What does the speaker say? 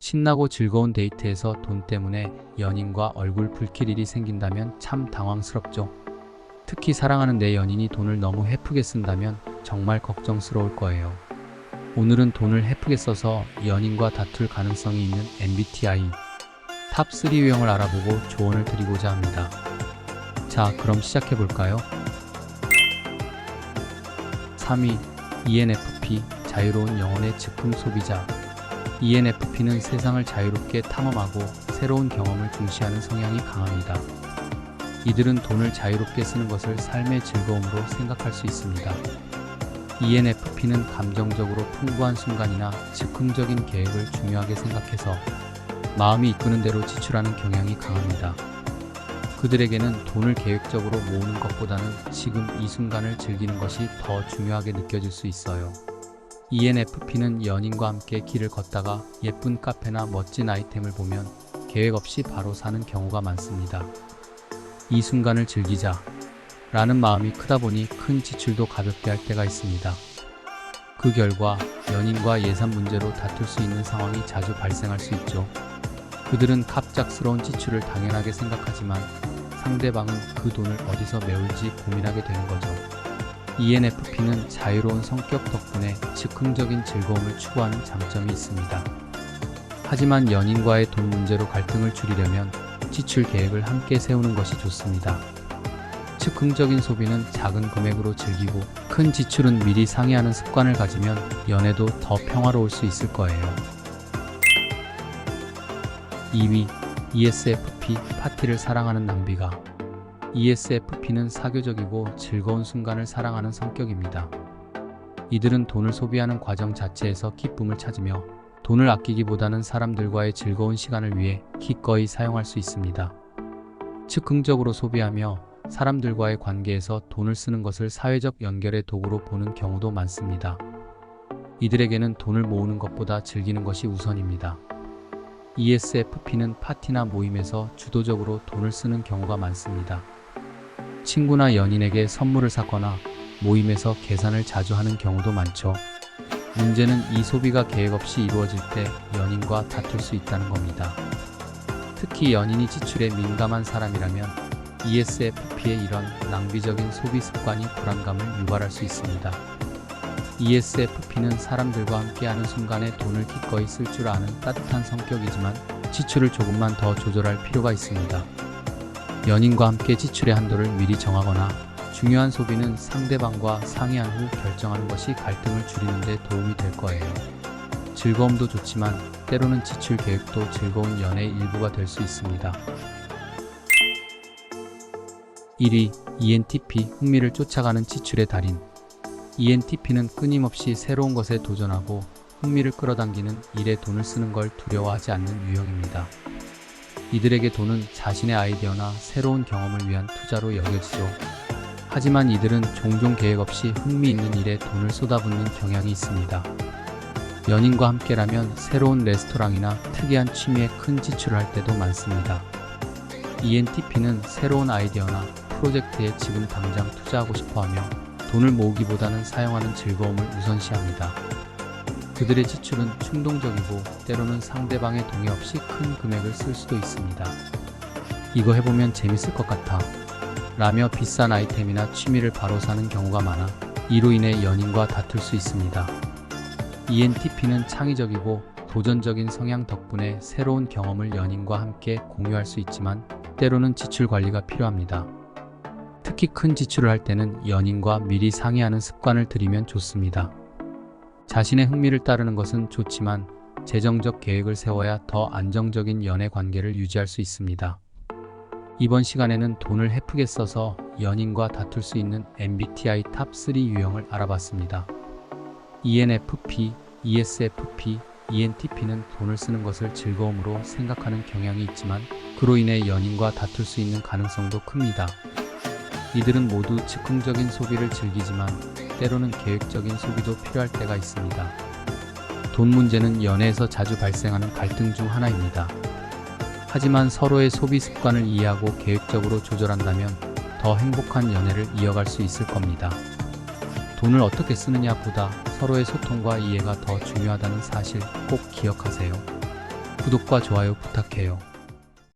신나고 즐거운 데이트에서 돈 때문에 연인과 얼굴 붉힐 일이 생긴다면 참 당황스럽죠. 특히 사랑하는 내 연인이 돈을 너무 헤프게 쓴다면 정말 걱정스러울 거예요. 오늘은 돈을 헤프게 써서 연인과 다툴 가능성이 있는 MBTI 탑 3 유형을 알아보고 조언을 드리고자 합니다. 자, 그럼 시작해볼까요? 3위 ENFP 자유로운 영혼의 즉흥 소비자. ENFP는 세상을 자유롭게 탐험하고 새로운 경험을 중시하는 성향이 강합니다. 이들은 돈을 자유롭게 쓰는 것을 삶의 즐거움으로 생각할 수 있습니다. ENFP는 감정적으로 풍부한 순간이나 즉흥적인 계획을 중요하게 생각해서 마음이 이끄는 대로 지출하는 경향이 강합니다. 그들에게는 돈을 계획적으로 모으는 것보다는 지금 이 순간을 즐기는 것이 더 중요하게 느껴질 수 있어요. ENFP는 연인과 함께 길을 걷다가 예쁜 카페나 멋진 아이템을 보면 계획 없이 바로 사는 경우가 많습니다. 이 순간을 즐기자 라는 마음이 크다 보니 큰 지출도 가볍게 할 때가 있습니다. 그 결과 연인과 예산 문제로 다툴 수 있는 상황이 자주 발생할 수 있죠. 그들은 갑작스러운 지출을 당연하게 생각하지만 상대방은 그 돈을 어디서 메울지 고민하게 되는 거죠. ENFP는 자유로운 성격 덕분에 즉흥적인 즐거움을 추구하는 장점이 있습니다. 하지만 연인과의 돈 문제로 갈등을 줄이려면 지출 계획을 함께 세우는 것이 좋습니다. 즉흥적인 소비는 작은 금액으로 즐기고 큰 지출은 미리 상의하는 습관을 가지면 연애도 더 평화로울 수 있을 거예요. 2위 ESFP 파티를 사랑하는 낭비가. ESFP는 사교적이고 즐거운 순간을 사랑하는 성격입니다. 이들은 돈을 소비하는 과정 자체에서 기쁨을 찾으며 돈을 아끼기보다는 사람들과의 즐거운 시간을 위해 기꺼이 사용할 수 있습니다. 즉흥적으로 소비하며 사람들과의 관계에서 돈을 쓰는 것을 사회적 연결의 도구로 보는 경우도 많습니다. 이들에게는 돈을 모으는 것보다 즐기는 것이 우선입니다. ESFP는 파티나 모임에서 주도적으로 돈을 쓰는 경우가 많습니다. 친구나 연인에게 선물을 사거나 모임에서 계산을 자주 하는 경우도 많죠. 문제는 이 소비가 계획 없이 이루어질 때 연인과 다툴 수 있다는 겁니다. 특히 연인이 지출에 민감한 사람이라면 ESFP의 이런 낭비적인 소비 습관이 불안감을 유발할 수 있습니다. ESFP는 사람들과 함께하는 순간에 돈을 기꺼이 쓸 줄 아는 따뜻한 성격이지만 지출을 조금만 더 조절할 필요가 있습니다. 연인과 함께 지출의 한도를 미리 정하거나 중요한 소비는 상대방과 상의한 후 결정하는 것이 갈등을 줄이는 데 도움이 될 거예요. 즐거움도 좋지만 때로는 지출 계획도 즐거운 연애의 일부가 될 수 있습니다. 1위 ENTP 흥미를 쫓아가는 지출의 달인. ENTP는 끊임없이 새로운 것에 도전하고 흥미를 끌어당기는 일에 돈을 쓰는 걸 두려워하지 않는 유형입니다. 이들에게 돈은 자신의 아이디어나 새로운 경험을 위한 투자로 여겨지죠. 하지만 이들은 종종 계획 없이 흥미 있는 일에 돈을 쏟아붓는 경향이 있습니다. 연인과 함께라면 새로운 레스토랑이나 특이한 취미에 큰 지출을 할 때도 많습니다. ENTP는 새로운 아이디어나 프로젝트에 지금 당장 투자하고 싶어하며 돈을 모으기보다는 사용하는 즐거움을 우선시합니다. 그들의 지출은 충동적이고 때로는 상대방의 동의 없이 큰 금액을 쓸 수도 있습니다. 이거 해보면 재밌을 것 같아 라며 비싼 아이템이나 취미를 바로 사는 경우가 많아 이로 인해 연인과 다툴 수 있습니다. ENTP는 창의적이고 도전적인 성향 덕분에 새로운 경험을 연인과 함께 공유할 수 있지만 때로는 지출 관리가 필요합니다. 특히 큰 지출을 할 때는 연인과 미리 상의하는 습관을 들이면 좋습니다. 자신의 흥미를 따르는 것은 좋지만 재정적 계획을 세워야 더 안정적인 연애 관계를 유지할 수 있습니다. 이번 시간에는 돈을 헤프게 써서 연인과 다툴 수 있는 MBTI 탑 3 유형을 알아봤습니다. ENFP, ESFP, ENTP는 돈을 쓰는 것을 즐거움으로 생각하는 경향이 있지만 그로 인해 연인과 다툴 수 있는 가능성도 큽니다. 이들은 모두 즉흥적인 소비를 즐기지만 때로는 계획적인 소비도 필요할 때가 있습니다. 돈 문제는 연애에서 자주 발생하는 갈등 중 하나입니다. 하지만 서로의 소비 습관을 이해하고 계획적으로 조절한다면 더 행복한 연애를 이어갈 수 있을 겁니다. 돈을 어떻게 쓰느냐보다 서로의 소통과 이해가 더 중요하다는 사실 꼭 기억하세요. 구독과 좋아요 부탁해요.